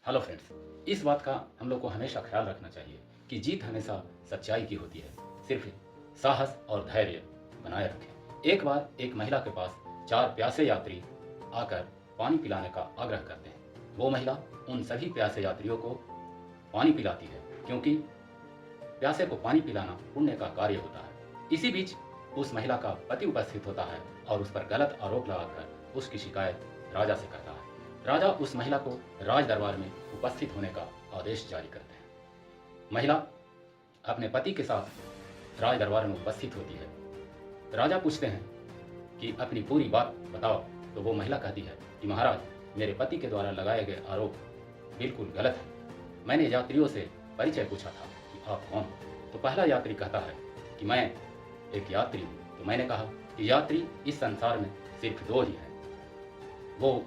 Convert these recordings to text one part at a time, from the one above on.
Hello friends, इस बात का हम लोग को हमेशा ख्याल रखना चाहिए कि जीत हमेशा सच्चाई की होती है। सिर्फ साहस और धैर्य बनाए रखें। एक बार एक महिला के पास 4 प्यासे यात्री आकर पानी पिलाने का आग्रह करते हैं। वो महिला उन सभी प्यासे यात्रियों को पानी पिलाती है, क्योंकि प्यासे को पानी पिलाना पुण्य का कार्य होता है। इसी बीच उस महिला का पति उपस्थित होता है और उस पर गलत आरोप लगाकर उसकी शिकायत राजा से करता है। राजा उस महिला को राज दरबार में उपस्थित होने का आदेश जारी करते हैं। महिला अपने पति के साथ राज दरबार में उपस्थित होती है। राजा पूछते हैं कि अपनी पूरी बात बताओ, तो वो महिला कहती है कि महाराज, मेरे पति के द्वारा लगाए गए आरोप बिल्कुल गलत है। मैंने यात्रियों से परिचय पूछा था कि आप कौन हो। तो पहला यात्री कहता है कि मैं एक यात्री हूँ। तो मैंने कहा कि यात्री इस संसार में सिर्फ 2 ही हैं, वो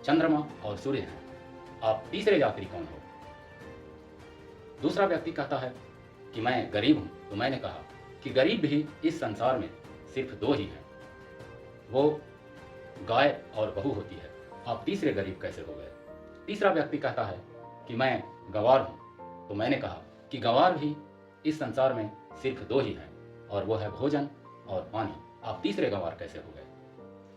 चंद्रमा और सूर्य हैं। आप तीसरे यात्री कौन हो। दूसरा व्यक्ति कहता है कि मैं गरीब हूं। तो मैंने कहा कि गरीब भी इस संसार में सिर्फ 2 ही हैं, वो गाय और बहू होती है। आप तीसरे गरीब कैसे हो गए। तीसरा व्यक्ति कहता है कि मैं गंवार हूं। तो मैंने कहा कि गंवार भी इस संसार में सिर्फ 2 ही हैं, और वो है भोजन और पानी। आप तीसरे गंवार कैसे हो गए।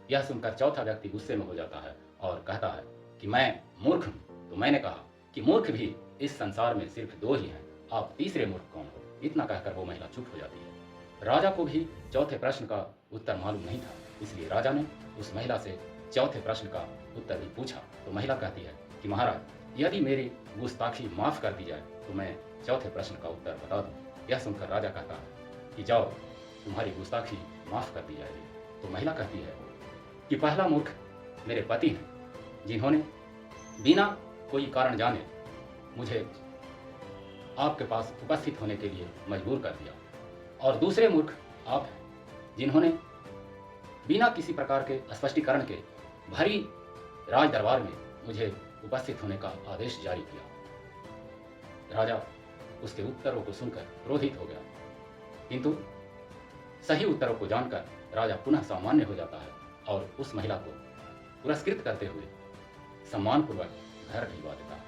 यह सुनकर चौथा व्यक्ति गुस्से में हो जाता है और कहता है कि मैं मूर्ख हूं। तो मैंने कहा कि मूर्ख भी इस संसार में सिर्फ 2 ही हैं, आप तीसरे मूर्ख कौन हो। इतना कहकर वो महिला चुप हो जाती है। राजा को भी चौथे प्रश्न का उत्तर मालूम नहीं था, इसलिए राजा ने उस महिला से चौथे प्रश्न का उत्तर भी पूछा। तो महिला कहती है कि महाराज, यदि मेरी गुस्ताखी माफ कर दी जाए तो मैं चौथे प्रश्न का उत्तर बता दूं। यह सुनकर राजा कहता है कि जाओ, तुम्हारी गुस्ताखी माफ कर दी जाएगी। तो महिला कहती है कि पहला मूर्ख मेरे पति हैं, जिन्होंने बिना कोई कारण जाने मुझे आपके पास उपस्थित होने के लिए मजबूर कर दिया। और दूसरे मूर्ख आप हैं, जिन्होंने बिना किसी प्रकार के स्पष्टीकरण के भरी राज दरबार में मुझे उपस्थित होने का आदेश जारी किया। राजा उसके उत्तरों को सुनकर क्रोधित हो गया, किंतु सही उत्तरों को जानकर राजा पुनः सामान्य हो जाता है और उस महिला को पुरस्कृत करते हुए सम्मानपूर्वक घर भिजवा देता है।